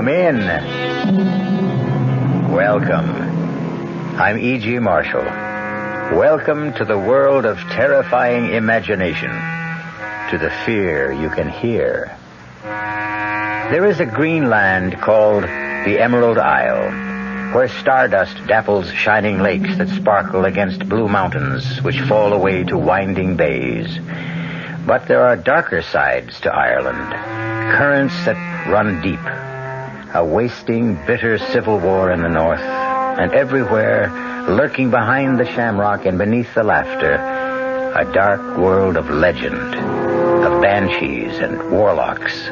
Come in. Welcome. I'm E.G. Marshall. Welcome to the world of terrifying imagination, to the fear you can hear. There is a green land called the Emerald Isle, where stardust dapples shining lakes that sparkle against blue mountains which fall away to winding bays. But there are darker sides to Ireland, currents that run deep, a wasting, bitter civil war in the north, and everywhere, lurking behind the shamrock and beneath the laughter, a dark world of legend, of banshees and warlocks,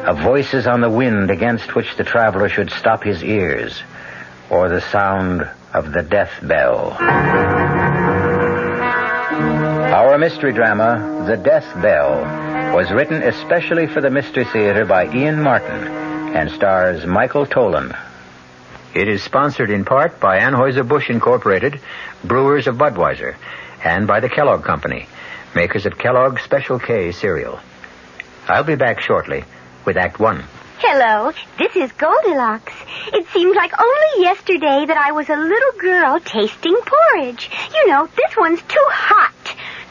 of voices on the wind against which the traveler should stop his ears, or the sound of the death bell. Our mystery drama, The Death Bell, was written especially for the Mystery Theater by Ian Martin and stars Michael Tolan. It is sponsored in part by Anheuser-Busch Incorporated, brewers of Budweiser, and by the Kellogg Company, makers of Kellogg's Special K cereal. I'll be back shortly with Act One. Hello, this is Goldilocks. It seems like only yesterday that I was a little girl tasting porridge. You know, this one's too hot.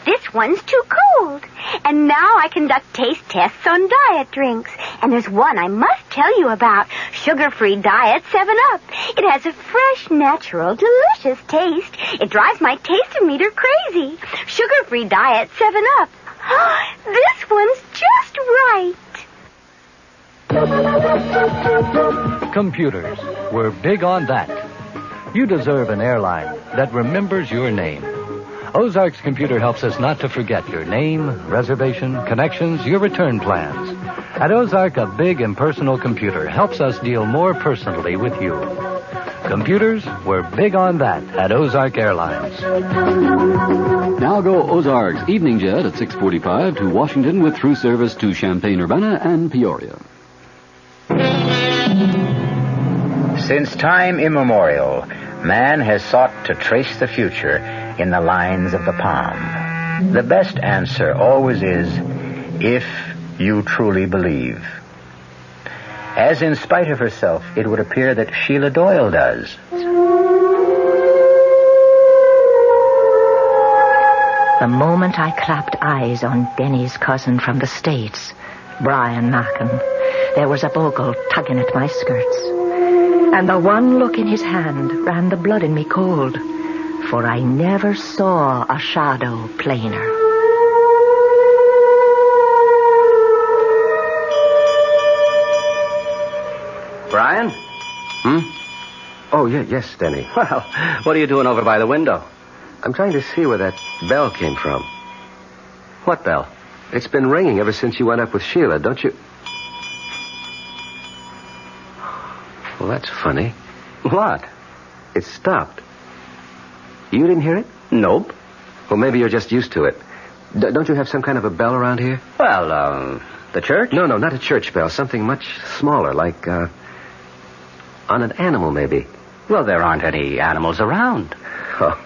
This one's too cold. And now I conduct taste tests on diet drinks. And there's one I must tell you about. Sugar-free diet 7-Up. It has a fresh, natural, delicious taste. It drives my taste meter crazy. Sugar-free diet 7-Up. This one's just right. Computers. We're big on that. You deserve an airline that remembers your name. Ozarks Computer helps us not to forget your name, reservation, connections, your return plans. At Ozark, a big impersonal computer helps us deal more personally with you. Computers, we're big on that at Ozark Airlines. Now go Ozarks Evening Jet at 6:45 to Washington with through service to Champaign-Urbana and Peoria. Since time immemorial, man has sought to trace the future in the lines of the palm. The best answer always is, if you truly believe. As in spite of herself, it would appear that Sheila Doyle does. The moment I clapped eyes on Benny's cousin from the States, Brian Mackin, there was a bogle tugging at my skirts. And the one look in his hand ran the blood in me cold, for I never saw a shadow plainer. Brian? Oh, yes, Denny. Well, what are you doing over by the window? I'm trying to see where that bell came from. What bell? It's been ringing ever since you went up with Sheila, don't you? Well, that's funny. What? It stopped. You didn't hear it? Nope. Well, maybe you're just used to it. Don't you have some kind of a bell around here? Well, the church? No, not a church bell. Something much smaller, like, on an animal, maybe. Well, there aren't any animals around. Oh,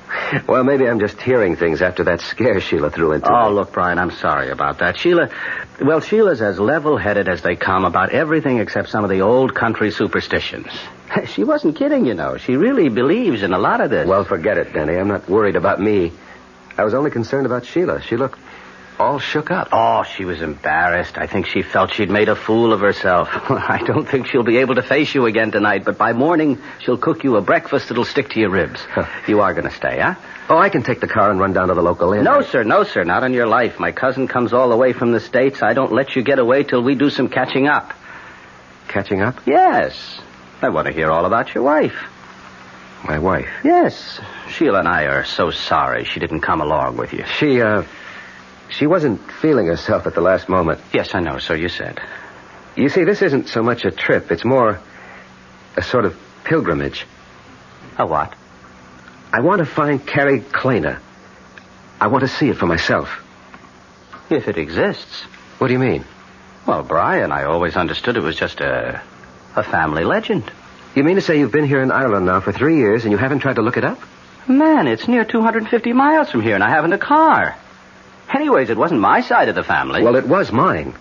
well, maybe I'm just hearing things after that scare Sheila threw into me. Oh, look, Brian, I'm sorry about that. Sheila's as level-headed as they come about everything except some of the old country superstitions. She wasn't kidding, you know. She really believes in a lot of this. Well, forget it, Denny. I'm not worried about me. I was only concerned about Sheila. She looked all shook up. Oh, she was embarrassed. I think she felt she'd made a fool of herself. I don't think she'll be able to face you again tonight, but by morning she'll cook you a breakfast that'll stick to your ribs. You are going to stay, huh? Oh, I can take the car and run down to the local inn. No, sir, not on your life. My cousin comes all the way from the States. I don't let you get away till we do some catching up. Catching up? Yes. I want to hear all about your wife. My wife? Yes. Sheila and I are so sorry she didn't come along with you. She wasn't feeling herself at the last moment. Yes, I know, so you said. You see, this isn't so much a trip. It's more a sort of pilgrimage. A what? I want to find Carrie Kleiner. I want to see it for myself. If it exists. What do you mean? Well, Brian, I always understood it was just a family legend. You mean to say you've been here in Ireland now for 3 years and you haven't tried to look it up? Man, it's near 250 miles from here and I haven't a car. Anyways, it wasn't my side of the family. Well, it was mine.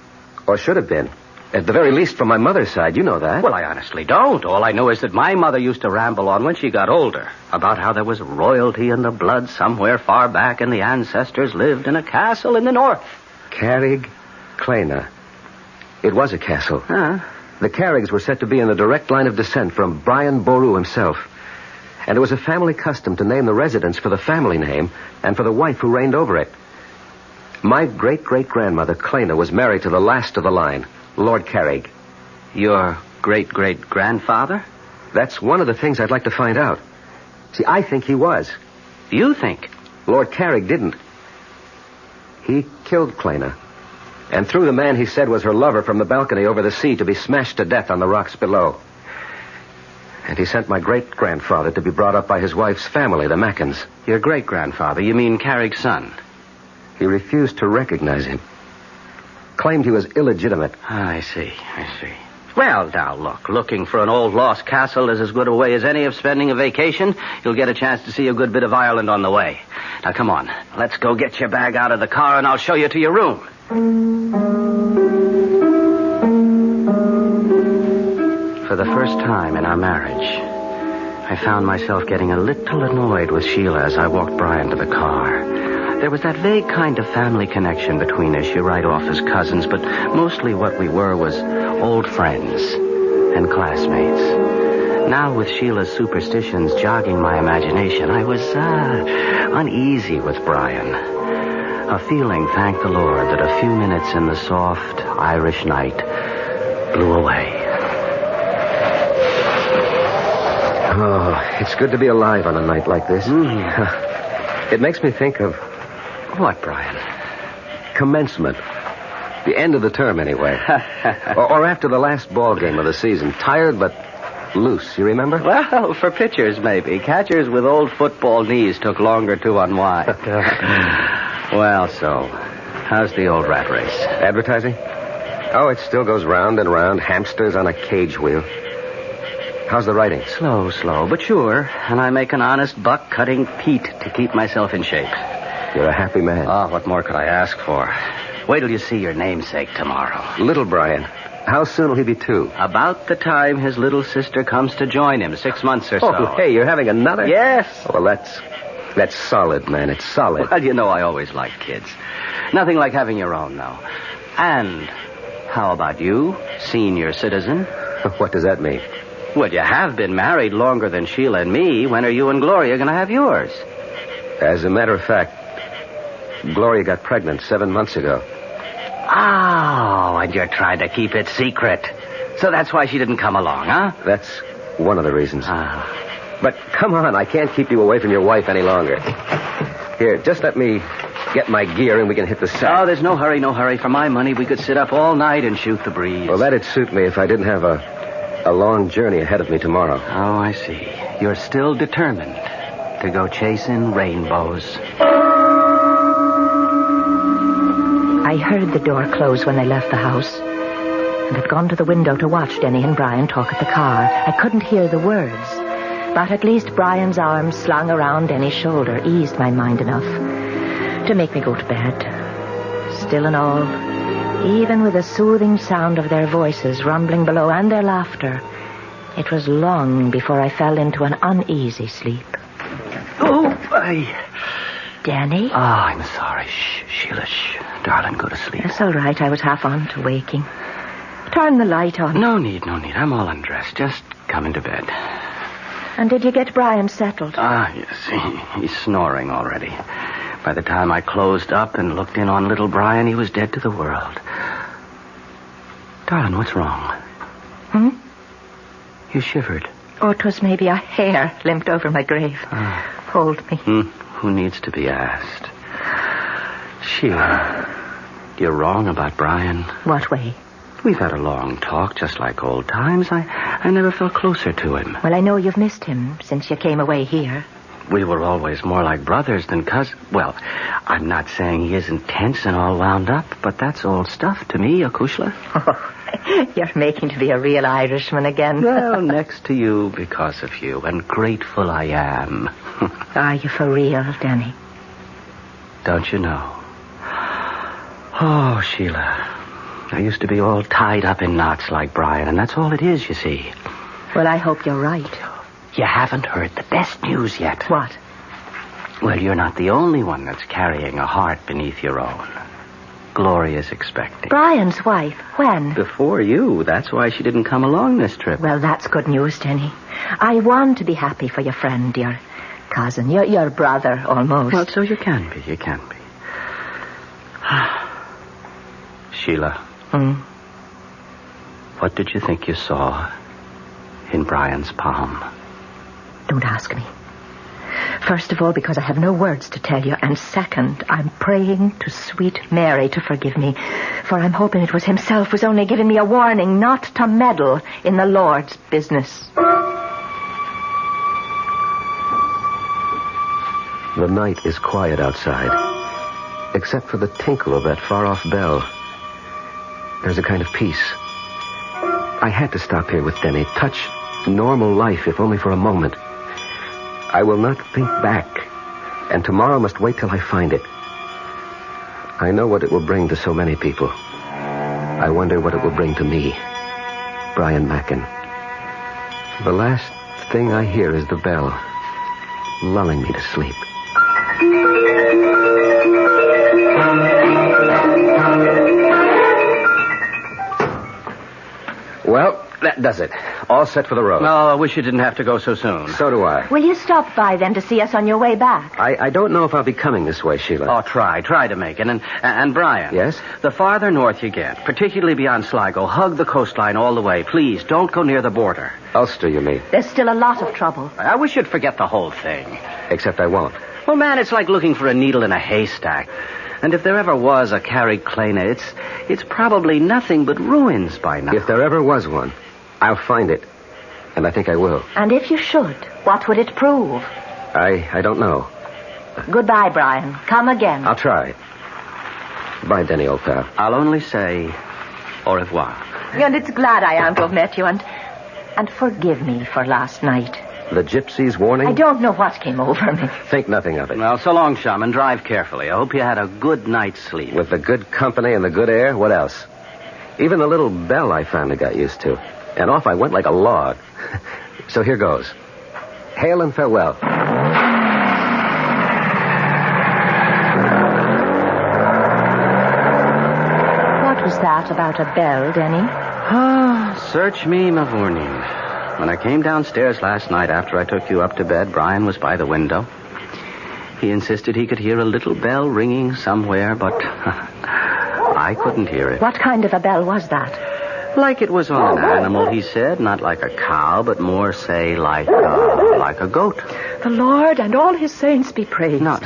Or should have been. At the very least from my mother's side. You know that. Well, I honestly don't. All I know is that my mother used to ramble on when she got older about how there was royalty in the blood somewhere far back and the ancestors lived in a castle in the north. Carrig Clena. It was a castle. Huh? The Carrigs were said to be in the direct line of descent from Brian Boru himself. And it was a family custom to name the residence for the family name and for the wife who reigned over it. My great-great-grandmother, Clena, was married to the last of the line, Lord Carrig. Your great-great-grandfather? That's one of the things I'd like to find out. See, I think he was. You think? Lord Carrig didn't. He killed Clena and threw the man he said was her lover from the balcony over the sea to be smashed to death on the rocks below. And he sent my great-grandfather to be brought up by his wife's family, the Mackens. Your great-grandfather? You mean Carrig's son? He refused to recognize him. Claimed he was illegitimate. I see. Well, now, look. Looking for an old lost castle is as good a way as any of spending a vacation. You'll get a chance to see a good bit of Ireland on the way. Now, come on. Let's go get your bag out of the car, and I'll show you to your room. For the first time in our marriage, I found myself getting a little annoyed with Sheila as I walked Brian to the car. There was that vague kind of family connection between us. You write off as cousins, but mostly what we were was old friends and classmates. Now, with Sheila's superstitions jogging my imagination, I was uneasy with Brian. A feeling, thank the Lord, that a few minutes in the soft Irish night blew away. Oh, it's good to be alive on a night like this. It makes me think of... What, Brian? Commencement. The end of the term, anyway. or after the last ball game of the season. Tired, but loose. You remember? Well, for pitchers, maybe. Catchers with old football knees took longer to unwind. Well, so, how's the old rat race? Advertising? Oh, it still goes round and round. Hamsters on a cage wheel. How's the writing? Slow, but sure. And I make an honest buck cutting peat to keep myself in shape. You're a happy man. Oh, what more could I ask for? Wait till you see your namesake tomorrow. Little Brian. How soon will he be 2? About the time his little sister comes to join him, 6 months or so. Oh, hey, you're having another? Yes. Oh, well, that's solid, man. It's solid. Well, you know I always liked kids. Nothing like having your own, though. And how about you, senior citizen? What does that mean? Well, you have been married longer than Sheila and me. When are you and Gloria going to have yours? As a matter of fact, Gloria got pregnant 7 months ago. Oh, and you're trying to keep it secret. So that's why she didn't come along, huh? That's one of the reasons. Ah. But come on, I can't keep you away from your wife any longer. Here, just let me get my gear and we can hit the sack. Oh, there's no hurry. For my money, we could sit up all night and shoot the breeze. Well, that'd suit me if I didn't have a long journey ahead of me tomorrow. Oh, I see. You're still determined to go chasing rainbows. I heard the door close when they left the house, and had gone to the window to watch Denny and Brian talk at the car. I couldn't hear the words, but at least Brian's arms slung around Denny's shoulder eased my mind enough to make me go to bed. Still and all, even with the soothing sound of their voices rumbling below and their laughter, it was long before I fell into an uneasy sleep. Oh, Danny? Oh, I'm sorry. Shh, Sheila, shh. Darling, go to sleep. It's all right. I was half on to waking. Turn the light on. No need. I'm all undressed. Just come into bed. And did you get Brian settled? Yes. He's snoring already. By the time I closed up and looked in on little Brian, he was dead to the world. Darling, what's wrong? You shivered. Oh, 'twas maybe a hair limped over my grave. Hold me. Who needs to be asked? Sheila, you're wrong about Brian. What way? We've had a long talk, just like old times. I never felt closer to him. Well, I know you've missed him since you came away here. We were always more like brothers than cousins. Well, I'm not saying he isn't tense and all wound up, but that's old stuff to me, Akushla. Oh, you're making to be a real Irishman again. Well, next to you because of you, and grateful I am. Are you for real, Danny? Don't you know? Oh, Sheila, I used to be all tied up in knots like Brian, and that's all it is, you see. Well, I hope you're right. You haven't heard the best news yet. What? Well, you're not the only one that's carrying a heart beneath your own. Gloria's expecting. Brian's wife? When? Before you. That's why she didn't come along this trip. Well, that's good news, Denny. I want to be happy for your friend, your cousin, your brother, almost. Well, so you can be. You can be. Sheila. What did you think you saw in Brian's palm? Don't ask me. First of all, because I have no words to tell you. And second, I'm praying to sweet Mary to forgive me. For I'm hoping it was himself who's only giving me a warning not to meddle in the Lord's business. The night is quiet outside, except for the tinkle of that far-off bell. There's a kind of peace. I had to stop here with Denny, touch normal life, if only for a moment. I will not think back, and tomorrow must wait till I find it. I know what it will bring to so many people. I wonder what it will bring to me, Brian Mackin. The last thing I hear is the bell, lulling me to sleep. Well, that does it. All set for the road. No, I wish you didn't have to go so soon. So do I. Will you stop by then to see us on your way back? I don't know if I'll be coming this way, Sheila. Oh, try to make it. And Brian. Yes? The farther north you get, particularly beyond Sligo, hug the coastline all the way. Please, don't go near the border. Ulster, you mean? There's still a lot of trouble. I wish you'd forget the whole thing. Except I won't. Well, man, it's like looking for a needle in a haystack. And if there ever was a Carrickclana, it's probably nothing but ruins by now. If there ever was one, I'll find it. And I think I will. And if you should, what would it prove? I don't know. Goodbye, Brian. Come again. I'll try. Bye, Denny, old pal. I'll only say au revoir. And it's glad I am to have met you, and forgive me for last night. The gypsy's warning? I don't know what came over me. Think nothing of it. Well, so long, chum, and drive carefully. I hope you had a good night's sleep. With the good company and the good air, what else? Even the little bell I finally got used to. And off I went like a log. So here goes. Hail and farewell. What was that about a bell, Denny? Search me, Mavourneen. When I came downstairs last night after I took you up to bed, Brian was by the window. He insisted he could hear a little bell ringing somewhere, but I couldn't hear it. What kind of a bell was that? Like it was on an animal, he said. Not like a cow, but more, say, like a goat. The Lord and all his saints be praised. No,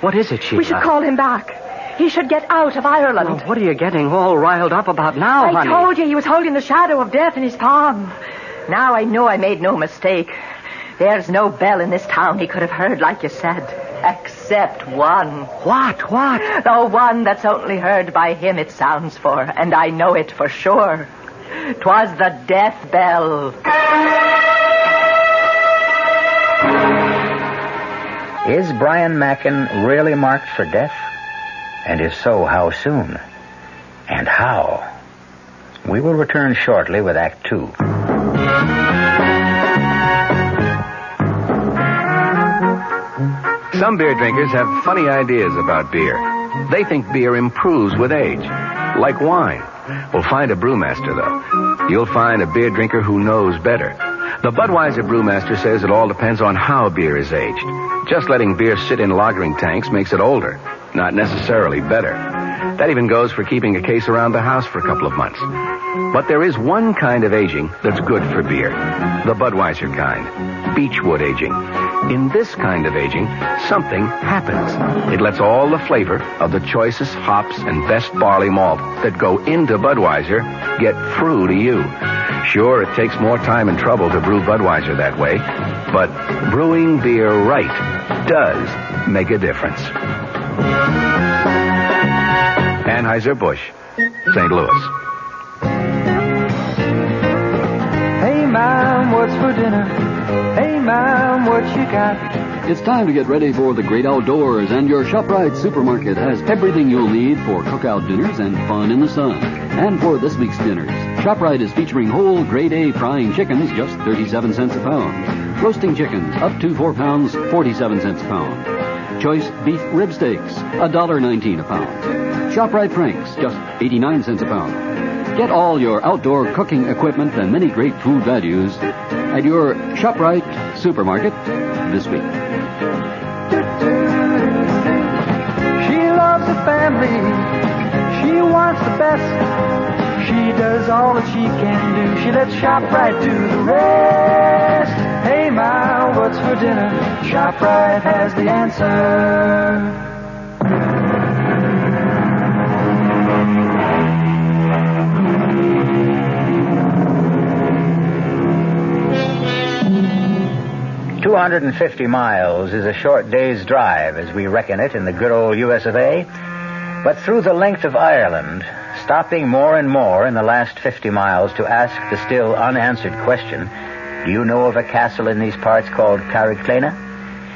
what is it, Sheila? We should call him back. He should get out of Ireland. Oh, what are you getting all riled up about now, honey? I told you he was holding the shadow of death in his palm. Now I know I made no mistake. There's no bell in this town he could have heard, like you said. Except one. What? The one that's only heard by him it sounds for, and I know it for sure. 'Twas the death bell. Is Brian Mackin really marked for death? And if so, how soon? And how? We will return shortly with Act 2. Some beer drinkers have funny ideas about beer. They think beer improves with age, like wine. Well, find a brewmaster, though. You'll find a beer drinker who knows better. The Budweiser brewmaster says it all depends on how beer is aged. Just letting beer sit in lagering tanks makes it older, not necessarily better. That even goes for keeping a case around the house for a couple of months. But there is one kind of aging that's good for beer. The Budweiser kind. Beechwood aging. In this kind of aging, something happens. It lets all the flavor of the choicest hops and best barley malt that go into Budweiser get through to you. Sure, it takes more time and trouble to brew Budweiser that way, but brewing beer right does make a difference. Anheuser-Busch, St. Louis. Hey, Mom, what's for dinner? Hey, Mom, what you got? It's time to get ready for the great outdoors, and your ShopRite supermarket has everything you'll need for cookout dinners and fun in the sun. And for this week's dinners, ShopRite is featuring whole grade A frying chickens, just 37 cents a pound. Roasting chickens, up to 4 pounds, 47 cents a pound. Choice beef rib steaks, $1.19 a pound. ShopRite Franks, just 89 cents a pound. Get all your outdoor cooking equipment and many great food values at your ShopRite supermarket this week. She loves the family. She wants the best. She does all that she can do. She lets ShopRite do the rest. Hey, Ma, what's for dinner? ShopRite has the answer. 250 miles is a short day's drive as we reckon it in the good old US of A. But through the length of Ireland, stopping more and more in the last 50 miles to ask the still unanswered question, do you know of a castle in these parts called Carrickclena?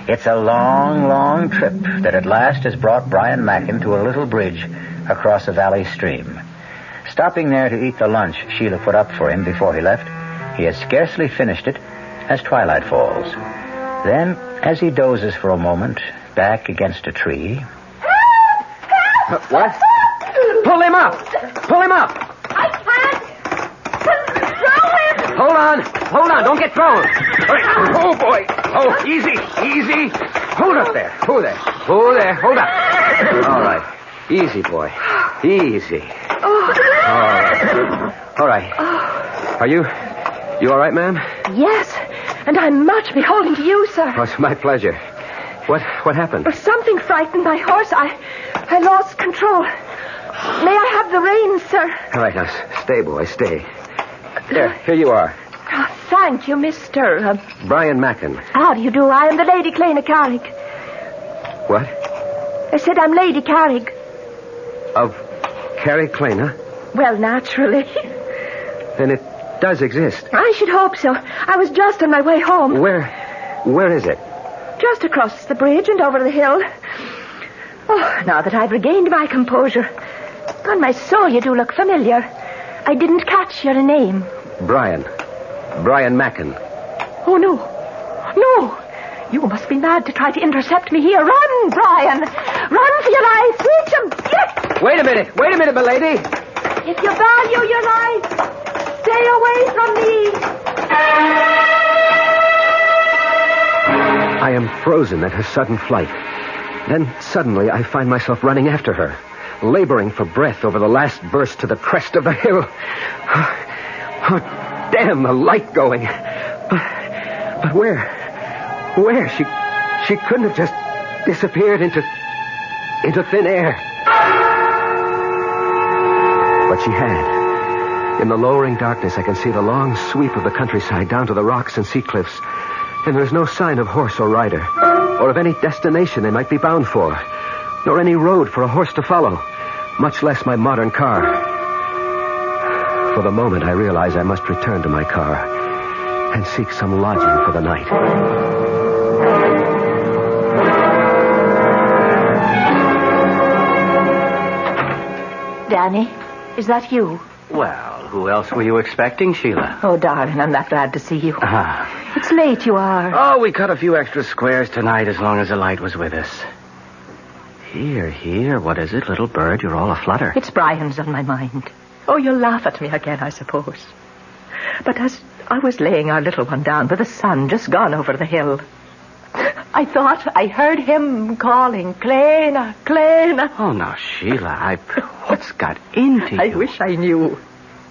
It's a long, long trip that at last has brought Brian Mackin to a little bridge across a valley stream. Stopping there to eat the lunch Sheila put up for him before he left, he has scarcely finished it as twilight falls. Then, as he dozes for a moment, back against a tree... What? Pull him up! Pull him up! I can't control him! Hold on, don't get thrown! Oh, boy! Oh, easy! Hold up there, hold up! All right, easy, boy, easy. All right. Are you all right, ma'am? Yes, and I'm much beholden to you, sir. Oh, it's my pleasure. What happened? Something frightened my horse. I lost control. May I have the reins, sir? All right, now, stay, boy, stay. Here you are. Oh, thank you, Mr. Brian Mackin. How do you do? I am the Lady Clena Carrig. What? I said I'm Lady Carrig. Of Carrickclena? Well, naturally. Then it does exist. I should hope so. I was just on my way home. Where is it? Just across the bridge and over the hill. Oh, now that I've regained my composure. On my soul, you do look familiar. I didn't catch your name. Brian Mackin. Oh, no. You must be mad to try to intercept me here. Run, Brian. Run for your life. Reach him. Yes. Wait a minute, my lady. If you value your life, stay away from me. I am frozen at her sudden flight. Then suddenly I find myself running after her, laboring for breath over the last burst to the crest of the hill. Oh, damn, the light going. But where? She couldn't have just disappeared into thin air. But she had. In the lowering darkness, I can see the long sweep of the countryside down to the rocks and sea cliffs. And there's no sign of horse or rider, or of any destination they might be bound for, nor any road for a horse to follow, much less my modern car. For the moment, I realize I must return to my car and seek some lodging for the night. Danny, is that you? Well, who else were you expecting, Sheila? Oh, darling, I'm that glad to see you. Ah. It's late you are. Oh, we cut a few extra squares tonight as long as the light was with us. Here, what is it, little bird? You're all aflutter. It's Brian's on my mind. Oh, you'll laugh at me again, I suppose. But as I was laying our little one down with the sun just gone over the hill, I thought I heard him calling, Clena, Clena. Oh, now, Sheila, what's got into you? I wish I knew.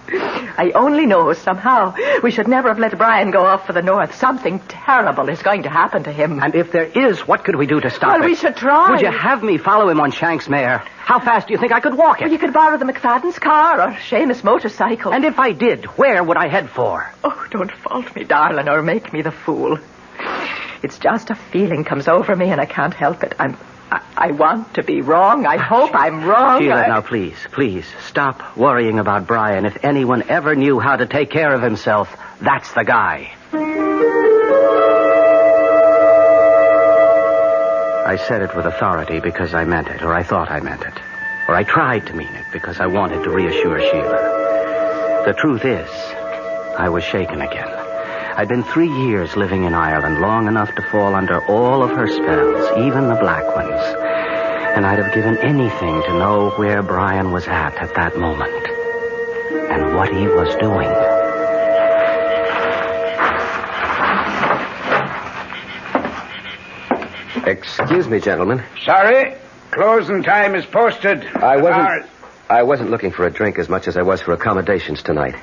I only know somehow we should never have let Brian go off for the north. Something terrible is going to happen to him. And if there is, what could we do to stop it? Well, we should try. Would you have me follow him on Shank's mare? How fast do you think I could walk it? Well, you could borrow the McFadden's car or Seamus' motorcycle. And if I did, where would I head for? Oh, don't fault me, darling, or make me the fool. It's just a feeling comes over me and I can't help it. I want to be wrong. I hope I'm wrong. Sheila, now please, stop worrying about Brian. If anyone ever knew how to take care of himself, that's the guy. I said it with authority because I meant it, or I thought I meant it. Or I tried to mean it because I wanted to reassure Sheila. The truth is, I was shaken again. I'd been 3 years living in Ireland, long enough to fall under all of her spells, even the black ones. And I'd have given anything to know where Brian was at that moment. And what he was doing. Excuse me, gentlemen. Sorry, closing time is posted. I wasn't looking for a drink as much as I was for accommodations tonight.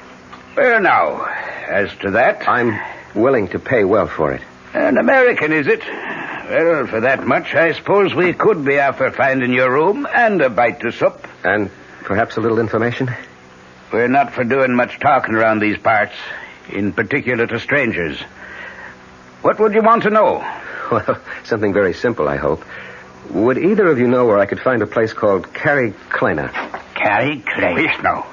Well, now, as to that... I'm willing to pay well for it. An American, is it? Well, for that much, I suppose we could be after finding your room and a bite to sup. And perhaps a little information? We're not for doing much talking around these parts, in particular to strangers. What would you want to know? Well, something very simple, I hope. Would either of you know where I could find a place called Carrickclena? Carrickclena? Yes, no.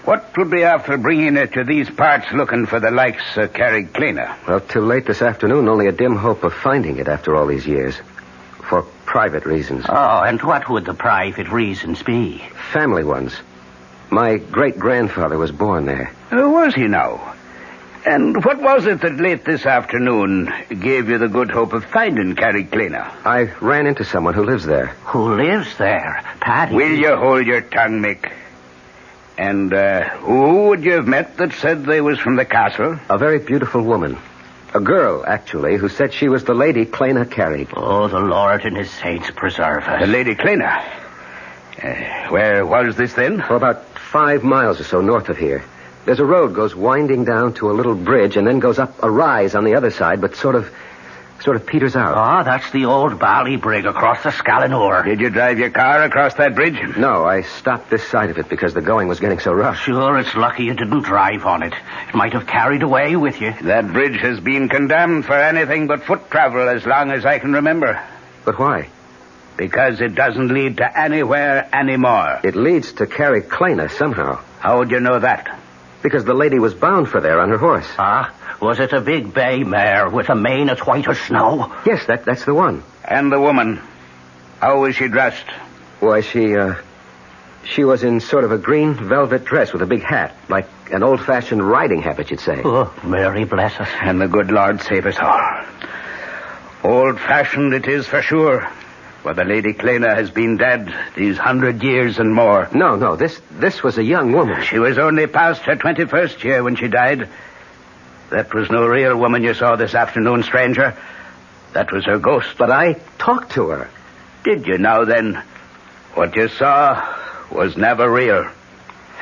What would be after bringing it to these parts looking for the likes of Carrickclena? Well, till late this afternoon, only a dim hope of finding it after all these years. For private reasons. Oh, and what would the private reasons be? Family ones. My great-grandfather was born there. Was he now? And what was it that late this afternoon gave you the good hope of finding Carrickclena? I ran into someone who lives there. Who lives there? Paddy? Will you hold your tongue, Mick? And who would you have met that said they was from the castle? A very beautiful woman. A girl, actually, who said she was the Lady Clena Carrick. Oh, the Lord and his saints preserve us. The Lady Clena? Where was this then? For about 5 miles or so north of here. There's a road goes winding down to a little bridge and then goes up a rise on the other side, but sort of peters out. Ah, that's the old Ballybrig across the Scallanore. Did you drive your car across that bridge? No, I stopped this side of it because the going was getting so rough. Sure, it's lucky you didn't drive on it. It might have carried away with you. That bridge has been condemned for anything but foot travel as long as I can remember. But why? Because it doesn't lead to anywhere anymore. It leads to Carrickclena somehow. How would you know that? Because the lady was bound for there on her horse. Ah, was it a big bay mare with a mane as white as snow? Yes, that's the one. And the woman, how was she dressed? Why, she was in sort of a green velvet dress with a big hat, like an old-fashioned riding habit, you'd say. Oh, Mary bless us. And the good Lord save us all. Old-fashioned it is for sure. For the Lady Clena has been dead these 100 years and more. No, this was a young woman. She was only past her 21st year when she died. That was no real woman you saw this afternoon, stranger. That was her ghost. But I talked to her. Did you now, then? What you saw was never real.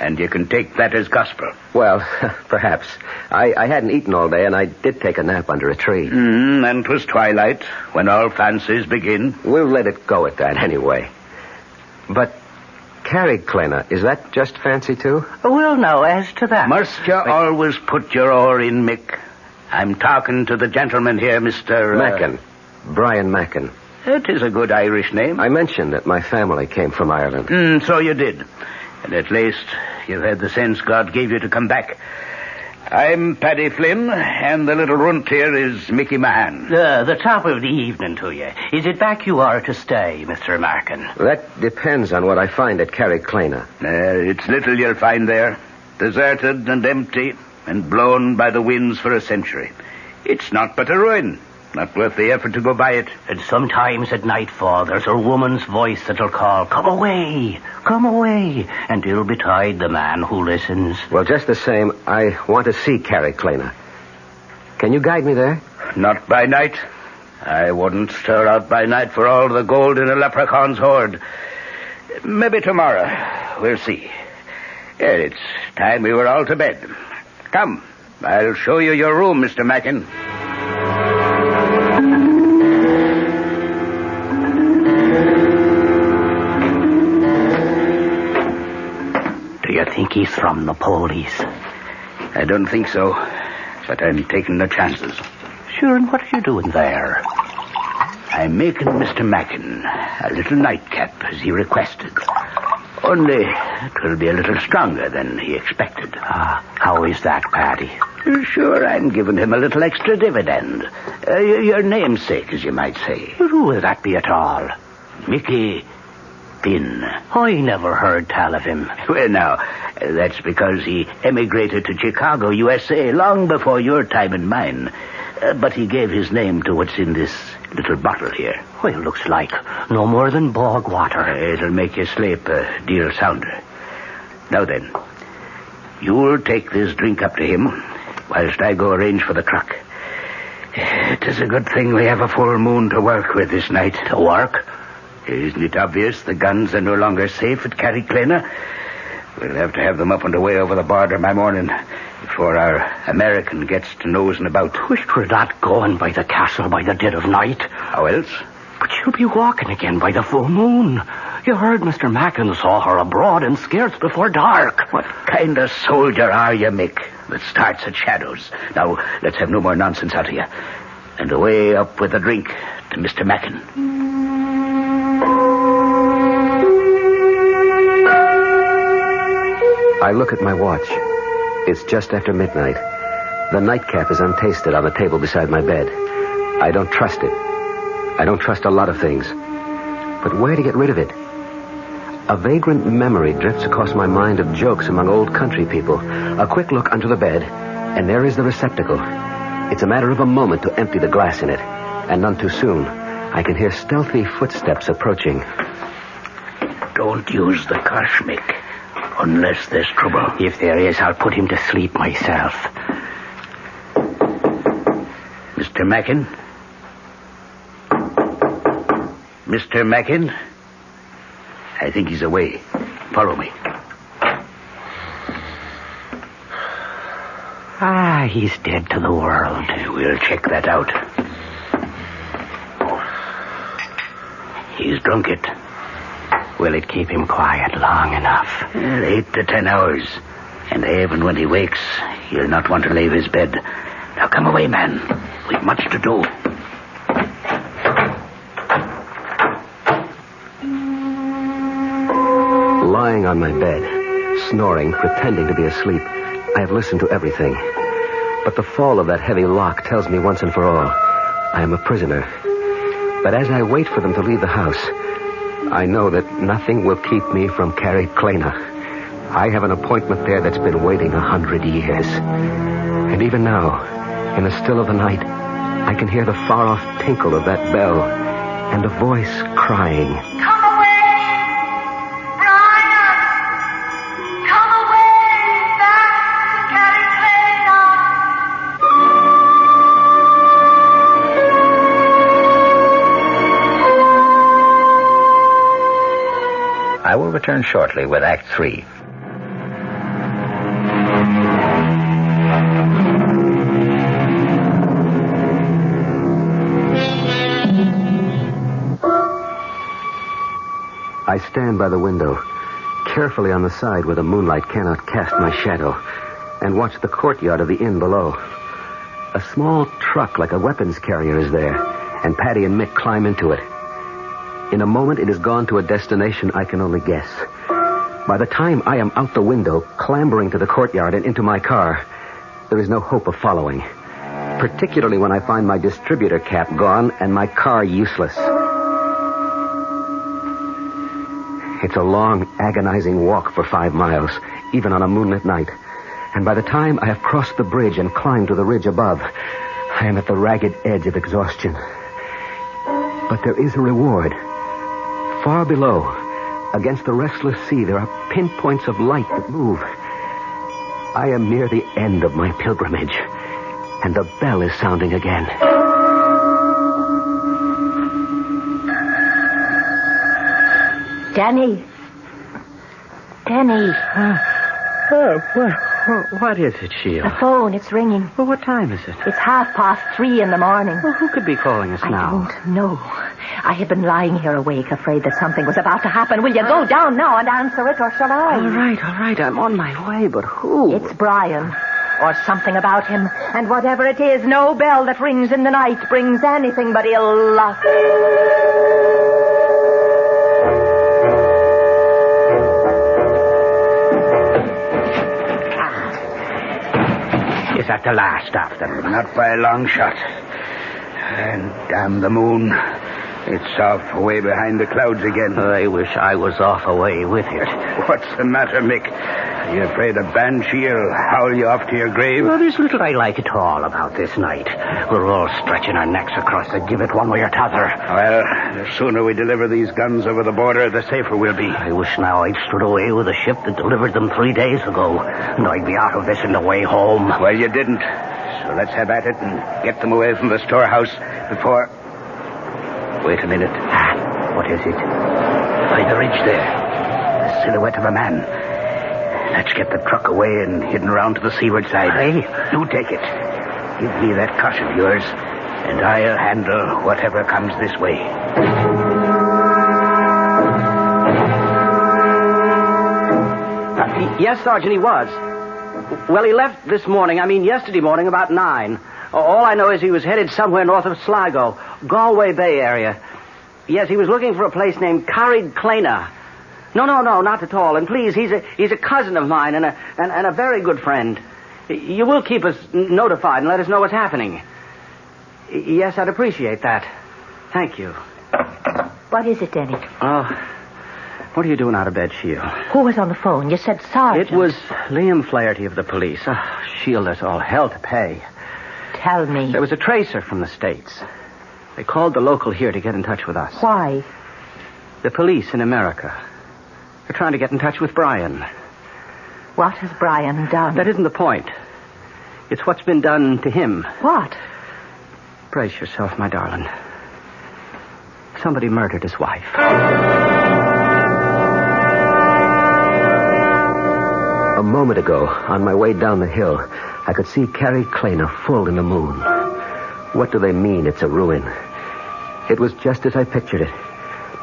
And you can take that as gospel. Well, perhaps. I hadn't eaten all day, and I did take a nap under a tree. And 'twas twilight, when all fancies begin. We'll let it go at that, anyway. But Carrickclena, is that just fancy, too? Well, now, as to that... Must you always put your oar in, Mick? I'm talking to the gentleman here, Mr... Mackin. Brian Mackin. It is a good Irish name. I mentioned that my family came from Ireland. So you did. And at least you've had the sense God gave you to come back. I'm Paddy Flynn, and the little runt here is Mickey Mahan. The top of the evening to you. Is it back you are to stay, Mr. Markin? That depends on what I find at Carrickclena. It's little you'll find there. Deserted and empty, and blown by the winds for a century. It's not but a ruin. Not worth the effort to go by it. And sometimes at nightfall, there's a woman's voice that'll call, come away, and ill betide the man who listens. Well, just the same, I want to see Carrickclena. Can you guide me there? Not by night. I wouldn't stir out by night for all the gold in a leprechaun's hoard. Maybe tomorrow. We'll see. It's time we were all to bed. Come, I'll show you your room, Mr. Mackin. Do you think he's from the police? I don't think so, but I'm taking the chances. Sure, and what are you doing there? I'm making Mr. Mackin a little nightcap, as he requested. Only it will be a little stronger than he expected. How is that, Paddy? Sure, I'm giving him a little extra dividend. Your namesake, as you might say. Who will that be at all? Mickey been? I never heard tell of him. Well, now, that's because he emigrated to Chicago, USA, long before your time and mine. But he gave his name to what's in this little bottle here. Well, it looks like no more than bog water. It'll make you sleep a deal sounder. Now then, you'll take this drink up to him, whilst I go arrange for the truck. It is a good thing we have a full moon to work with this night. To work? Isn't it obvious the guns are no longer safe at Carriclana? We'll have to have them up and away over the border by morning before our American gets to nosing about. Wish 'twere not going by the castle by the dead of night. How else? But she'll be walking again by the full moon. You heard Mr. Mackin saw her abroad in scarce before dark. What kind of soldier are you, Mick, that starts at shadows? Now, let's have no more nonsense out of you. And away up with a drink to Mr. Mackin. I look at my watch. It's just after midnight. The nightcap is untasted on the table beside my bed. I don't trust it. I don't trust a lot of things. But where to get rid of it? A vagrant memory drifts across my mind of jokes among old country people. A quick look under the bed, and there is the receptacle. It's a matter of a moment to empty the glass in it. And none too soon. I can hear stealthy footsteps approaching. Don't use the curse, Mick, unless there's trouble. If there is, I'll put him to sleep myself. Mr. Mackin? Mr. Mackin? I think he's away. Follow me. He's dead to the world. We'll check that out. He's drunk it. Will it keep him quiet long enough? 8 to 10 hours. And even when he wakes, he'll not want to leave his bed. Now come away, man. We've much to do. Lying on my bed, snoring, pretending to be asleep, I have listened to everything. But the fall of that heavy lock tells me once and for all, I am a prisoner. But as I wait for them to leave the house, I know that nothing will keep me from Carriclana. I have an appointment there that's been waiting 100 years. And even now, in the still of the night, I can hear the far-off tinkle of that bell and a voice crying. Come away, Brian! Come away back to Carriclana! I will return shortly with Act 3. I stand by the window, carefully on the side where the moonlight cannot cast my shadow, and watch the courtyard of the inn below. A small truck like a weapons carrier is there, and Patty and Mick climb into it. In a moment, it has gone to a destination I can only guess. By the time I am out the window, clambering to the courtyard and into my car, there is no hope of following, particularly when I find my distributor cap gone and my car useless. It's a long, agonizing walk for 5 miles, even on a moonlit night. And by the time I have crossed the bridge and climbed to the ridge above, I am at the ragged edge of exhaustion. But there is a reward. Far below, against the restless sea, there are pinpoints of light that move. I am near the end of my pilgrimage, and the bell is sounding again. Danny. What is it, Sheila? The phone, it's ringing. Well, what time is it? It's 3:30 in the morning. Well, who could be calling us now? I don't know. I have been lying here awake, afraid that something was about to happen. Will you go down now and answer it, or shall I? All right. I'm on my way, but who? It's Brian. Or something about him. And whatever it is, no bell that rings in the night brings anything but ill luck. Is that the last of them? Not by a long shot. And damn the moon. It's off away behind the clouds again. I wish I was off away with it. What's the matter, Mick? Are you afraid a banshee'll howl you off to your grave? Well, there's little I like at all about this night. We're all stretching our necks across the gibbet one way or t'other. Well, the sooner we deliver these guns over the border, the safer we'll be. I wish now I'd stood away with a ship that delivered them 3 days ago, and I'd be out of this on the way home. Well, you didn't. So let's have at it and get them away from the storehouse before... Wait a minute. What is it? By the ridge there. The silhouette of a man. Let's get the truck away and hidden around to the seaward side. Hey? You take it. Give me that cush of yours, and I'll handle whatever comes this way. Yes, Sergeant, he was. Well, he left this morning, yesterday morning, about 9. All I know is he was headed somewhere north of Sligo, Galway Bay area. Yes, he was looking for a place named Carrig Clena. No, not at all. And please, he's a cousin of mine and a very good friend. You will keep us notified and let us know what's happening. Yes, I'd appreciate that. Thank you. What is it, Denny? Oh, what are you doing out of bed, Sheila? Who was on the phone? You said Sergeant. It was Liam Flaherty of the police. Sheila, there's all hell to pay. Tell me. There was a tracer from the States. They called the local here to get in touch with us. Why? The police in America. They're trying to get in touch with Brian. What has Brian done? That isn't the point. It's what's been done to him. What? Brace yourself, my darling. Somebody murdered his wife. A moment ago, on my way down the hill, I could see Carrig Clena full in the moon. What do they mean it's a ruin? It was just as I pictured it.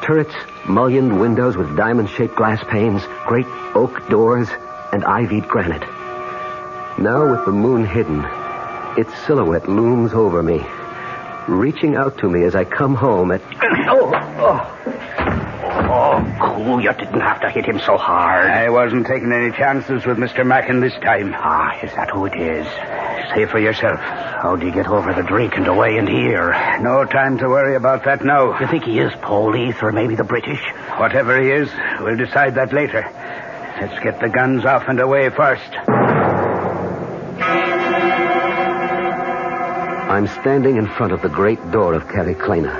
Turrets, mullioned windows with diamond-shaped glass panes, great oak doors, and ivied granite. Now, with the moon hidden, its silhouette looms over me, reaching out to me as I come home at... Oh, cool. You didn't have to hit him so hard. I wasn't taking any chances with Mr. Mackin this time. Is that who it is? Say for yourself. How do you get over the drink and away and here? No time to worry about that now. You think he is police or maybe the British? Whatever he is, we'll decide that later. Let's get the guns off and away first. I'm standing in front of the great door of Carrig Clena,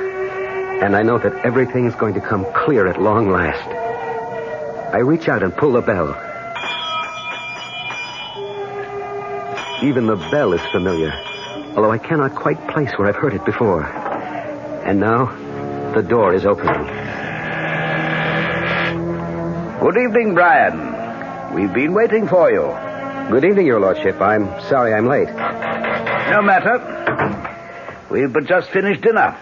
and I know that everything's going to come clear at long last. I reach out and pull the bell. Even the bell is familiar, although I cannot quite place where I've heard it before. And now, the door is opening. Good evening, Brian. We've been waiting for you. Good evening, Your Lordship. I'm sorry I'm late. No matter. We've but just finished dinner,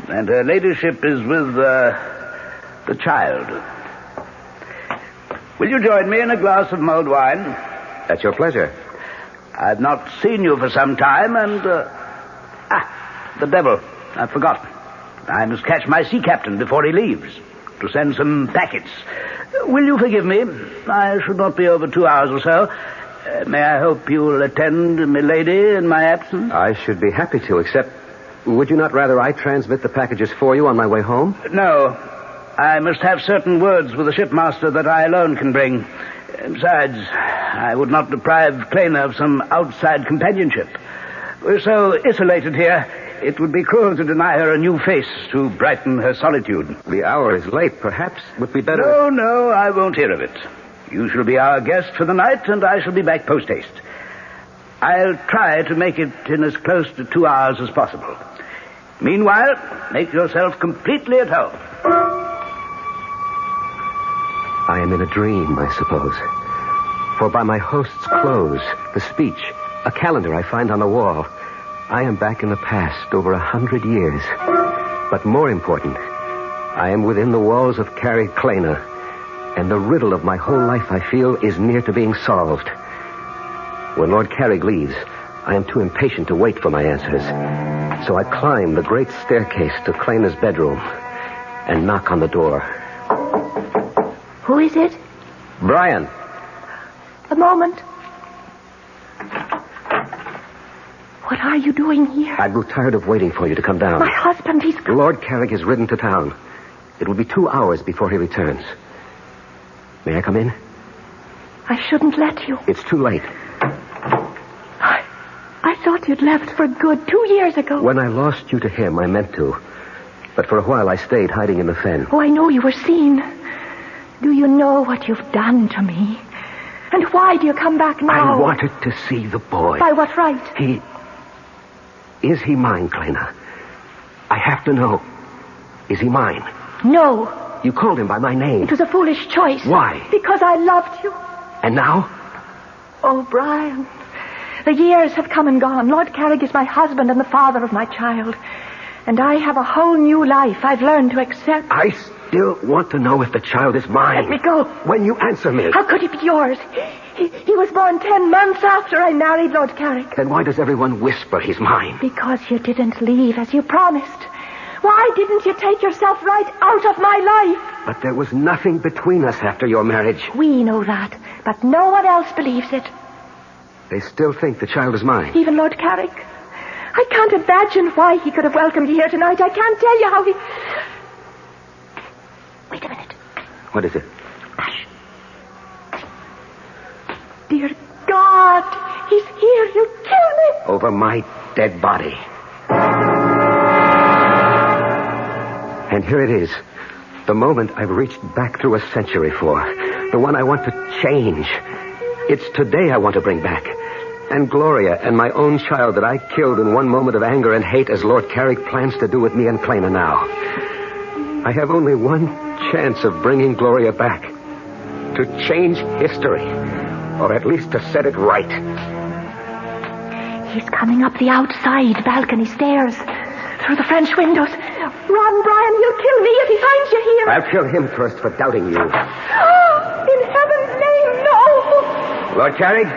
and her ladyship is with the child. Will you join me in a glass of mulled wine? At your pleasure. I've not seen you for some time, and... the devil. I forgot. I must catch my sea captain before he leaves, to send some packets. Will you forgive me? I should not be over 2 hours or so. May I hope you'll attend milady in my absence? I should be happy to, except... Would you not rather I transmit the packages for you on my way home? No. I must have certain words with the shipmaster that I alone can bring. Besides, I would not deprive Clena of some outside companionship. We're so isolated here, it would be cruel to deny her a new face to brighten her solitude. The hour is late. Perhaps would be better... No, I won't hear of it. You shall be our guest for the night, and I shall be back post-haste. I'll try to make it in as close to 2 hours as possible. Meanwhile, make yourself completely at home. I am in a dream, I suppose. For by my host's clothes, the speech, a calendar I find on the wall, I am back in the past over 100 years. But more important, I am within the walls of Carrig Clena, and the riddle of my whole life, I feel, is near to being solved. When Lord Carrig leaves, I am too impatient to wait for my answers. So I climb the great staircase to Clena's bedroom and knock on the door. Who is it? Brian. A moment. What are you doing here? I grew tired of waiting for you to come down. My husband, he's... Lord Carrick has ridden to town. It will be 2 hours before he returns. May I come in? I shouldn't let you. It's too late. I thought you'd left for good 2 years ago. When I lost you to him, I meant to. But for a while, I stayed hiding in the fen. Oh, I know you were seen. Do you know what you've done to me? And why do you come back now? I wanted to see the boy. By what right? Is he mine, Clena? I have to know. Is he mine? No. You called him by my name. It was a foolish choice. Why? Because I loved you. And now? Oh, Brian, the years have come and gone. Lord Carrick is my husband and the father of my child. And I have a whole new life I've learned to accept. I still want to know if the child is mine. Let me go. When you answer me. How could he be yours? He was born 10 months after I married Lord Carrick. Then why does everyone whisper he's mine? Because you didn't leave as you promised. Why didn't you take yourself right out of my life? But there was nothing between us after your marriage. We know that, but no one else believes it. They still think the child is mine. Even Lord Carrick. I can't imagine why he could have welcomed you here tonight. I can't tell you how he... Wait a minute. What is it? Hush. Dear God, he's here. You'll kill me. Over my dead body. And here it is. The moment I've reached back through a century for. The one I want to change. It's today I want to bring back. And Gloria and my own child that I killed in one moment of anger and hate as Lord Carrick plans to do with me and Clena now. I have only one chance of bringing Gloria back. To change history. Or at least to set it right. He's coming up the outside balcony stairs. Through the French windows. Run, Brian, he'll kill me if he finds you here. I'll kill him first for doubting you. Oh, in heaven's name, no. Lord Carrick,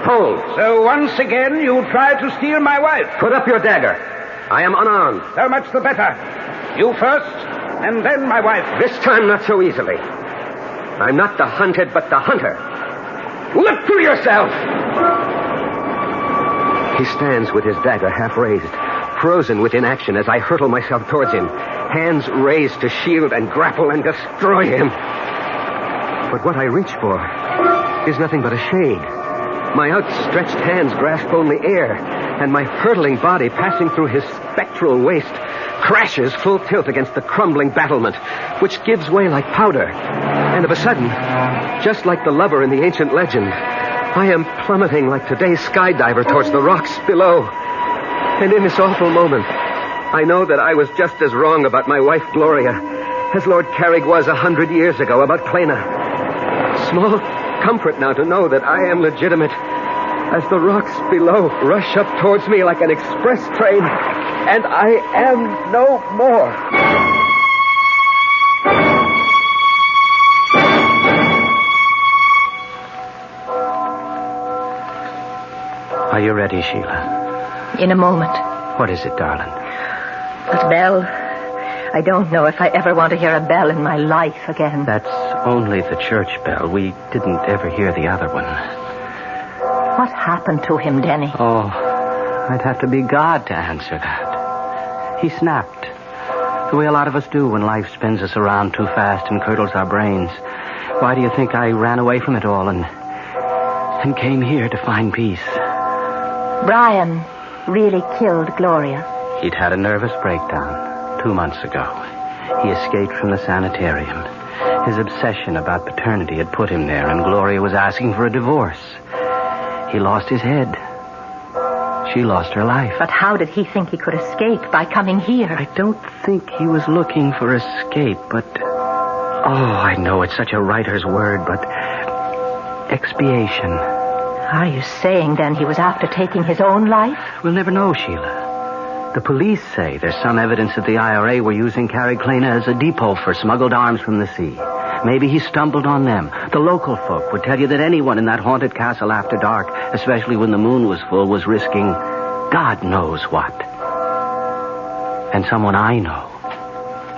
hold. So once again you try to steal my wife. Put up your dagger. I am unarmed. So much the better. You first, and then my wife. This time not so easily. I'm not the hunted, but the hunter. Look to yourself! He stands with his dagger half raised, frozen with inaction as I hurtle myself towards him, hands raised to shield and grapple and destroy him. But what I reach for is nothing but a shade. My outstretched hands grasp only air, and my hurtling body passing through his spectral waist crashes full tilt against the crumbling battlement, which gives way like powder. And of a sudden, just like the lover in the ancient legend, I am plummeting like today's skydiver towards the rocks below. And in this awful moment, I know that I was just as wrong about my wife, Gloria, as Lord Carrick was 100 years ago about Clena. Small comfort now to know that I am legitimate as the rocks below rush up towards me like an express train, and I am no more. Are you ready, Sheila? In a moment. What is it, darling? That bell. I don't know if I ever want to hear a bell in my life again. That's only the church bell. We didn't ever hear the other one. What happened to him, Denny? Oh, I'd have to be God to answer that. He snapped. The way a lot of us do when life spins us around too fast and curdles our brains. Why do you think I ran away from it all and came here to find peace? Brian really killed Gloria. He'd had a nervous breakdown 2 months ago. He escaped from the sanitarium. His obsession about paternity had put him there, and Gloria was asking for a divorce. He lost his head. She lost her life. But how did he think he could escape by coming here? I don't think he was looking for escape, but... Oh, I know it's such a writer's word, but... expiation. Are you saying, then, he was after taking his own life? We'll never know, Sheila. The police say there's some evidence that the IRA were using Carrick-Clena as a depot for smuggled arms from the sea. Maybe he stumbled on them. The local folk would tell you that anyone in that haunted castle after dark, especially when the moon was full, was risking God knows what. And someone I know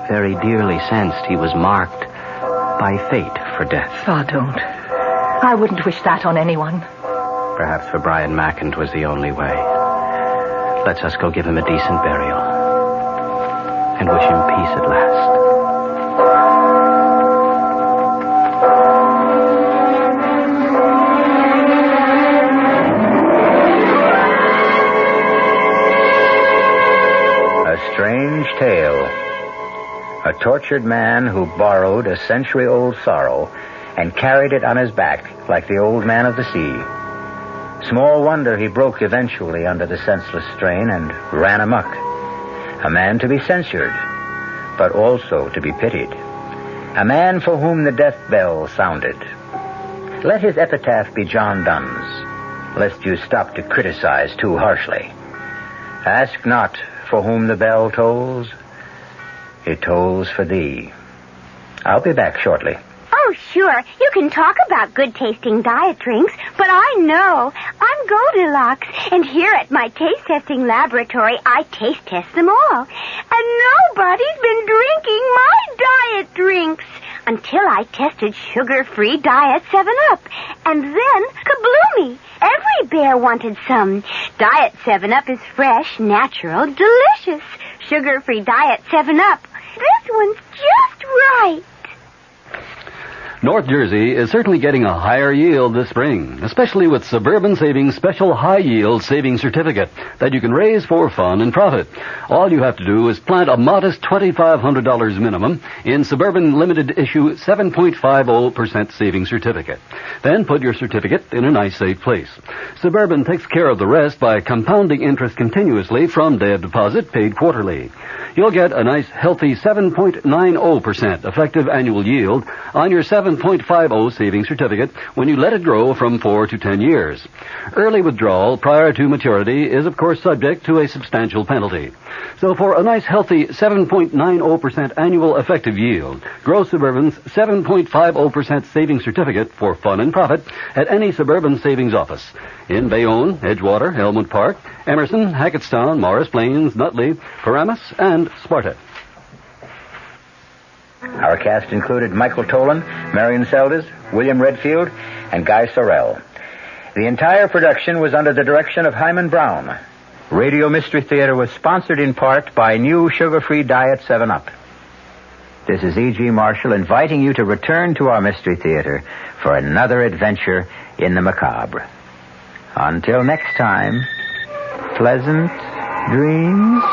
very dearly sensed he was marked by fate for death. Oh, don't. I wouldn't wish that on anyone. Perhaps for Brian Macken 'twas the only way. Let's us go give him a decent burial. And wish him peace at last. A strange tale. A tortured man who borrowed a century-old sorrow and carried it on his back like the old man of the sea. Small wonder he broke eventually under the senseless strain and ran amok. A man to be censured, but also to be pitied. A man for whom the death bell sounded. Let his epitaph be John Donne's, lest you stop to criticize too harshly. Ask not for whom the bell tolls. It tolls for thee. I'll be back shortly. Oh, sure. You can talk about good-tasting diet drinks, but I know. I'm Goldilocks, and here at my taste-testing laboratory, I taste-test them all. And nobody's been drinking my diet drinks until I tested sugar-free Diet 7-Up. And then, kabloomy! Every bear wanted some. Diet 7-Up is fresh, natural, delicious. Sugar-free Diet 7-Up. This one's just right. North Jersey is certainly getting a higher yield this spring, especially with Suburban Savings Special High Yield Savings Certificate that you can raise for fun and profit. All you have to do is plant a modest $2,500 minimum in Suburban Limited Issue 7.50% Savings Certificate. Then put your certificate in a nice, safe place. Suburban takes care of the rest by compounding interest continuously from day of deposit paid quarterly. You'll get a nice, healthy 7.90% effective annual yield on your 7.50 savings certificate when you let it grow from 4 to 10 years. Early withdrawal prior to maturity is, of course, subject to a substantial penalty. So for a nice, healthy 7.90% annual effective yield, grow Suburban's 7.50% savings certificate for fun and profit at any Suburban savings office in Bayonne, Edgewater, Elmwood Park, Emerson, Hackettstown, Morris Plains, Nutley, Paramus, and Sparta. Our cast included Michael Tolan, Marion Seldes, William Redfield, and Guy Sorrell. The entire production was under the direction of Hyman Brown. Radio Mystery Theater was sponsored in part by new sugar-free Diet 7-Up. This is E.G. Marshall inviting you to return to our Mystery Theater for another adventure in the macabre. Until next time, pleasant dreams.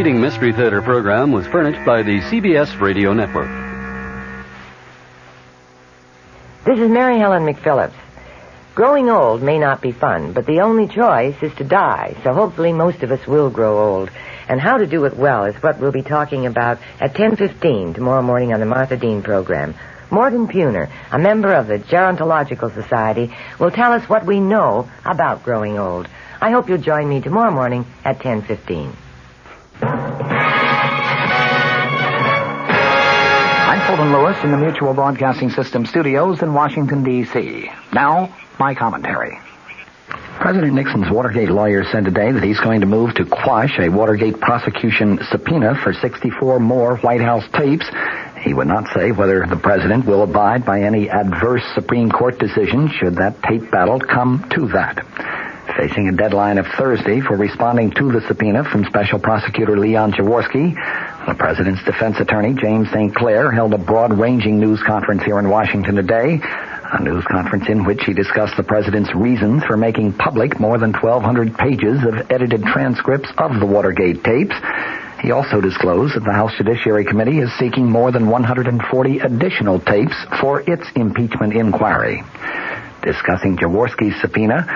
Mystery Theater program was furnished by the CBS Radio Network. This is Mary Helen McPhillips. Growing old may not be fun, but the only choice is to die, so hopefully most of us will grow old. And how to do it well is what we'll be talking about at 10:15 tomorrow morning on the Martha Dean program. Morton Puner, a member of the Gerontological Society, will tell us what we know about growing old. I hope you'll join me tomorrow morning at 10:15. I'm Fulton Lewis in the Mutual Broadcasting System studios in Washington, D.C. Now, my commentary. President Nixon's Watergate lawyer said today that he's going to move to quash a Watergate prosecution subpoena for 64 more White House tapes. He would not say whether the president will abide by any adverse Supreme Court decision should that tape battle come to that. Facing a deadline of Thursday for responding to the subpoena from Special Prosecutor Leon Jaworski, the president's defense attorney, James St. Clair, held a broad-ranging news conference here in Washington today, a news conference in which he discussed the president's reasons for making public more than 1,200 pages of edited transcripts of the Watergate tapes. He also disclosed that the House Judiciary Committee is seeking more than 140 additional tapes for its impeachment inquiry. Discussing Jaworski's subpoena,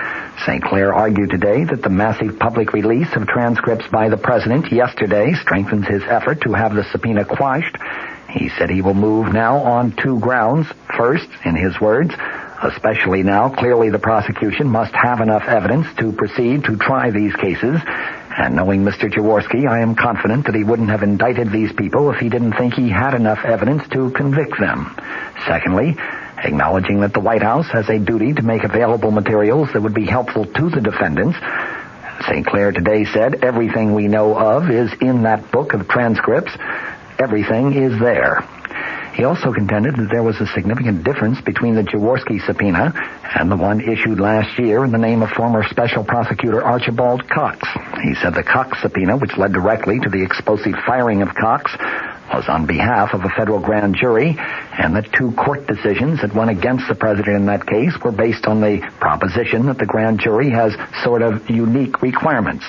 St. Clair argued today that the massive public release of transcripts by the president yesterday strengthens his effort to have the subpoena quashed. He said he will move now on two grounds. First, in his words, especially now, clearly the prosecution must have enough evidence to proceed to try these cases. And knowing Mr. Jaworski, I am confident that he wouldn't have indicted these people if he didn't think he had enough evidence to convict them. Secondly, acknowledging that the White House has a duty to make available materials that would be helpful to the defendants, St. Clair today said everything we know of is in that book of transcripts. Everything is there. He also contended that there was a significant difference between the Jaworski subpoena and the one issued last year in the name of former Special Prosecutor Archibald Cox. He said the Cox subpoena, which led directly to the explosive firing of Cox, was on behalf of a federal grand jury, and the 2 court decisions that went against the president in that case were based on the proposition that the grand jury has sort of unique requirements.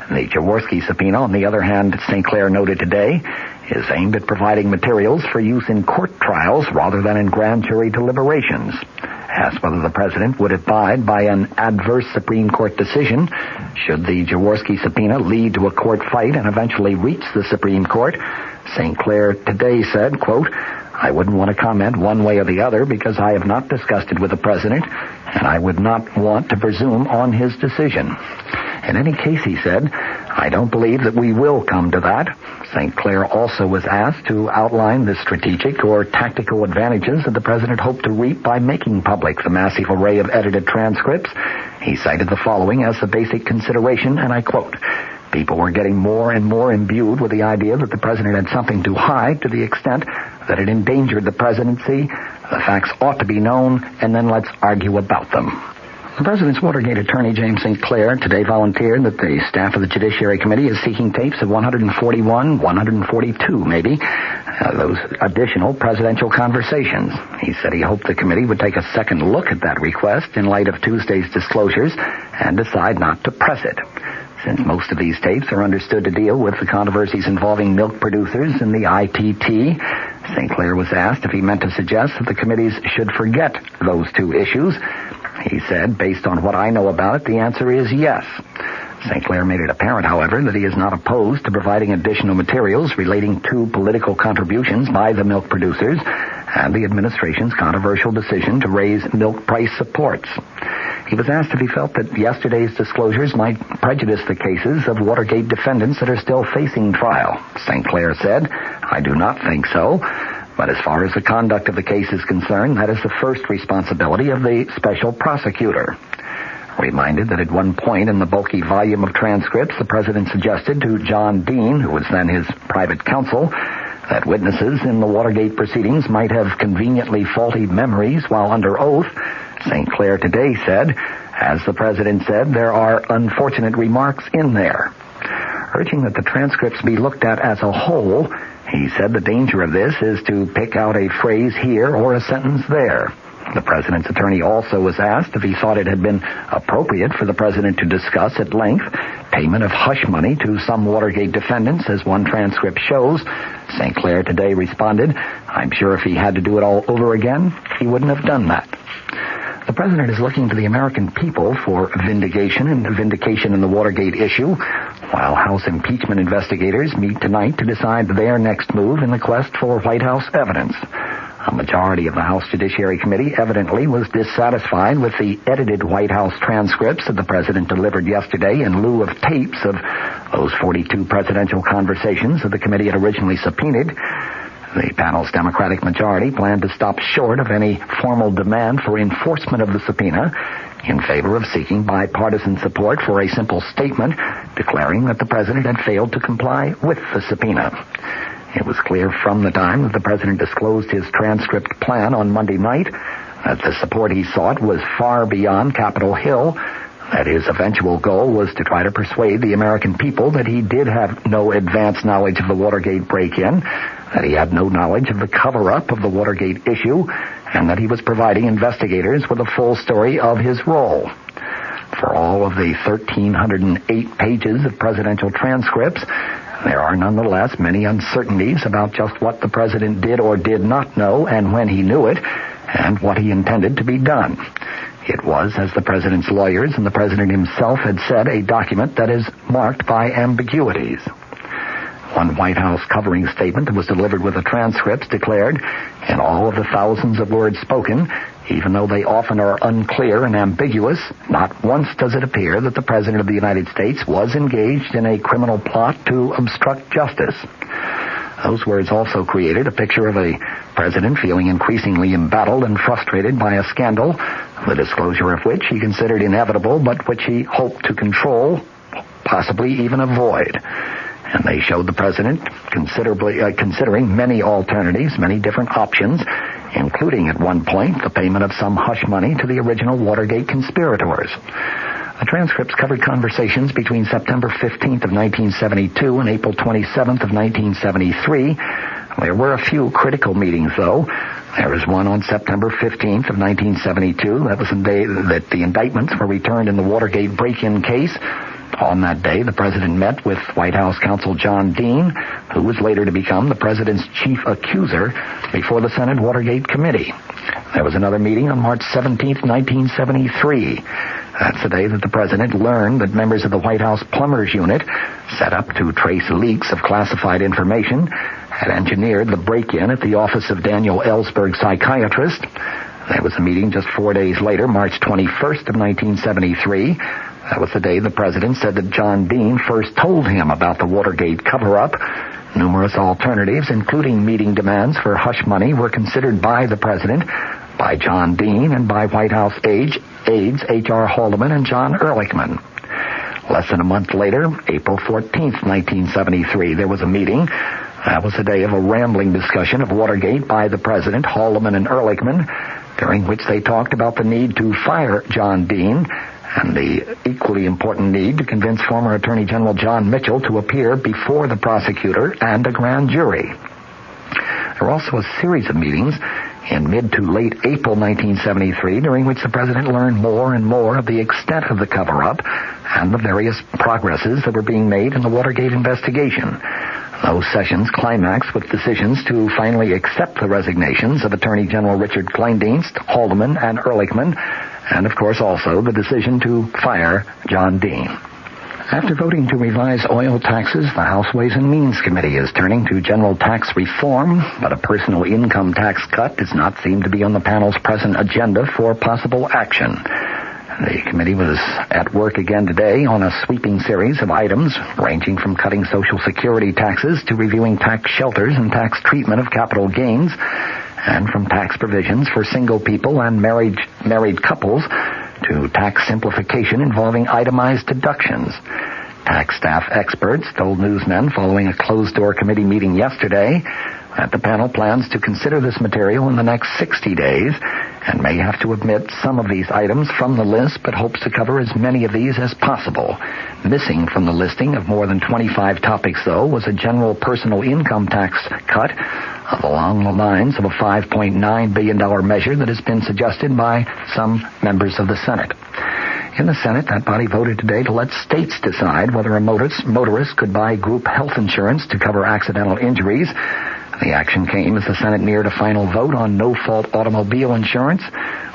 The Jaworski subpoena, on the other hand, St. Clair noted today, is aimed at providing materials for use in court trials rather than in grand jury deliberations. Asked whether the president would abide by an adverse Supreme Court decision should the Jaworski subpoena lead to a court fight and eventually reach the Supreme Court, St. Clair today said, quote, I wouldn't want to comment one way or the other because I have not discussed it with the president, and I would not want to presume on his decision. In any case, he said, I don't believe that we will come to that. St. Clair also was asked to outline the strategic or tactical advantages that the president hoped to reap by making public the massive array of edited transcripts. He cited the following as the basic consideration, and I quote, people were getting more and more imbued with the idea that the president had something to hide to the extent that it endangered the presidency. The facts ought to be known, and then let's argue about them. The president's Watergate attorney, James St. Clair, today volunteered that the staff of the Judiciary Committee is seeking tapes of 141, 142 maybe, those additional presidential conversations. He said he hoped the committee would take a second look at that request in light of Tuesday's disclosures and decide not to press it. Since most of these tapes are understood to deal with the controversies involving milk producers and the ITT, St. Clair was asked if he meant to suggest that the committees should forget those 2 issues. He said, based on what I know about it, the answer is yes. St. Clair made it apparent, however, that he is not opposed to providing additional materials relating to political contributions by the milk producers and the administration's controversial decision to raise milk price supports. He was asked if he felt that yesterday's disclosures might prejudice the cases of Watergate defendants that are still facing trial. St. Clair said, I do not think so. But as far as the conduct of the case is concerned, that is the first responsibility of the special prosecutor. Reminded that at one point in the bulky volume of transcripts, the president suggested to John Dean, who was then his private counsel, that witnesses in the Watergate proceedings might have conveniently faulty memories while under oath, St. Clair today said, as the president said, there are unfortunate remarks in there. Urging that the transcripts be looked at as a whole, he said the danger of this is to pick out a phrase here or a sentence there. The president's attorney also was asked if he thought it had been appropriate for the president to discuss at length payment of hush money to some Watergate defendants, as one transcript shows. St. Clair today responded, I'm sure if he had to do it all over again, he wouldn't have done that. The president is looking to the American people for vindication in the Watergate issue, while House impeachment investigators meet tonight to decide their next move in the quest for White House evidence. A majority of the House Judiciary Committee evidently was dissatisfied with the edited White House transcripts that the president delivered yesterday in lieu of tapes of those 42 presidential conversations that the committee had originally subpoenaed. The panel's Democratic majority planned to stop short of any formal demand for enforcement of the subpoena in favor of seeking bipartisan support for a simple statement declaring that the president had failed to comply with the subpoena. It was clear from the time that the president disclosed his transcript plan on Monday night that the support he sought was far beyond Capitol Hill, that his eventual goal was to try to persuade the American people that he did have no advance knowledge of the Watergate break-in, that he had no knowledge of the cover-up of the Watergate issue, and that he was providing investigators with a full story of his role. For all of the 1,308 pages of presidential transcripts, there are nonetheless many uncertainties about just what the president did or did not know and when he knew it, and what he intended to be done. It was, as the president's lawyers and the president himself had said, a document that is marked by ambiguities. One White House covering statement that was delivered with the transcripts declared, in all of the thousands of words spoken, Even though they often are unclear and ambiguous, not once does it appear that the President of the United States was engaged in a criminal plot to obstruct justice. Those words also created a picture of a president feeling increasingly embattled and frustrated by a scandal, the disclosure of which he considered inevitable, but which he hoped to control, possibly even avoid. And they showed the president considering many alternatives, many different options, including at one point the payment of some hush money to the original Watergate conspirators. The transcripts covered conversations between September 15th of 1972 and April 27th of 1973. There were a few critical meetings, though. There was one on September 15th of 1972. That was the day that the indictments were returned in the Watergate break-in case. On that day, the president met with White House counsel John Dean, who was later to become the president's chief accuser before the Senate Watergate Committee. There was another meeting on March 17th, 1973. That's the day that the president learned that members of the White House Plumbers Unit, set up to trace leaks of classified information, had engineered the break-in at the office of Daniel Ellsberg, psychiatrist. There was a meeting just 4 days later, March 21st of 1973. That was the day the president said that John Dean first told him about the Watergate cover-up. Numerous alternatives, including meeting demands for hush money, were considered by the president, by John Dean, and by White House aides H.R. Haldeman and John Ehrlichman. Less than a month later, April 14th, 1973, there was a meeting. That was the day of a rambling discussion of Watergate by the president, Haldeman, and Ehrlichman, during which they talked about the need to fire John Dean and the equally important need to convince former Attorney General John Mitchell to appear before the prosecutor and a grand jury. There were also a series of meetings in mid to late April 1973, during which the president learned more and more of the extent of the cover-up and the various progresses that were being made in the Watergate investigation. Those sessions climaxed with decisions to finally accept the resignations of Attorney General Richard Kleindienst, Haldeman, and Ehrlichman, and of course also the decision to fire John Dean. After voting to revise oil taxes, the House Ways and Means Committee is turning to general tax reform, but a personal income tax cut does not seem to be on the panel's present agenda for possible action. The committee was at work again today on a sweeping series of items, ranging from cutting Social Security taxes to reviewing tax shelters and tax treatment of capital gains, and from tax provisions for single people and married couples to tax simplification involving itemized deductions. Tax staff experts told newsmen following a closed-door committee meeting yesterday that the panel plans to consider this material in the next 60 days and may have to omit some of these items from the list, but hopes to cover as many of these as possible. Missing from the listing of more than 25 topics, though, was a general personal income tax cut along the lines of a $5.9 billion measure that has been suggested by some members of the Senate. In the Senate, that body voted today to let states decide whether a motorist could buy group health insurance to cover accidental injuries. The action came as the Senate neared a final vote on no-fault automobile insurance,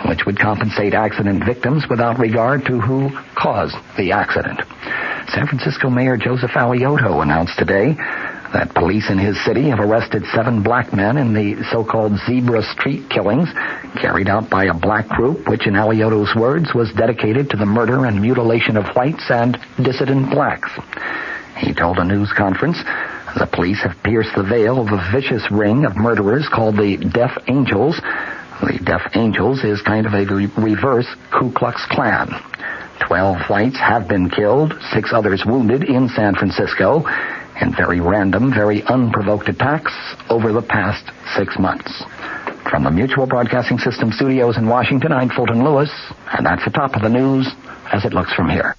which would compensate accident victims without regard to who caused the accident. San Francisco Mayor Joseph Alioto announced today that police in his city have arrested 7 black men in the so-called Zebra Street killings carried out by a black group, which in Alioto's words was dedicated to the murder and mutilation of whites and dissident blacks. He told a news conference, the police have pierced the veil of a vicious ring of murderers called the Death Angels. The Death Angels is kind of a reverse Ku Klux Klan. 12 whites have been killed, 6 others wounded in San Francisco in very random, very unprovoked attacks over the past 6 months. From the Mutual Broadcasting System studios in Washington, I'm Fulton Lewis, and that's the top of the news as it looks from here.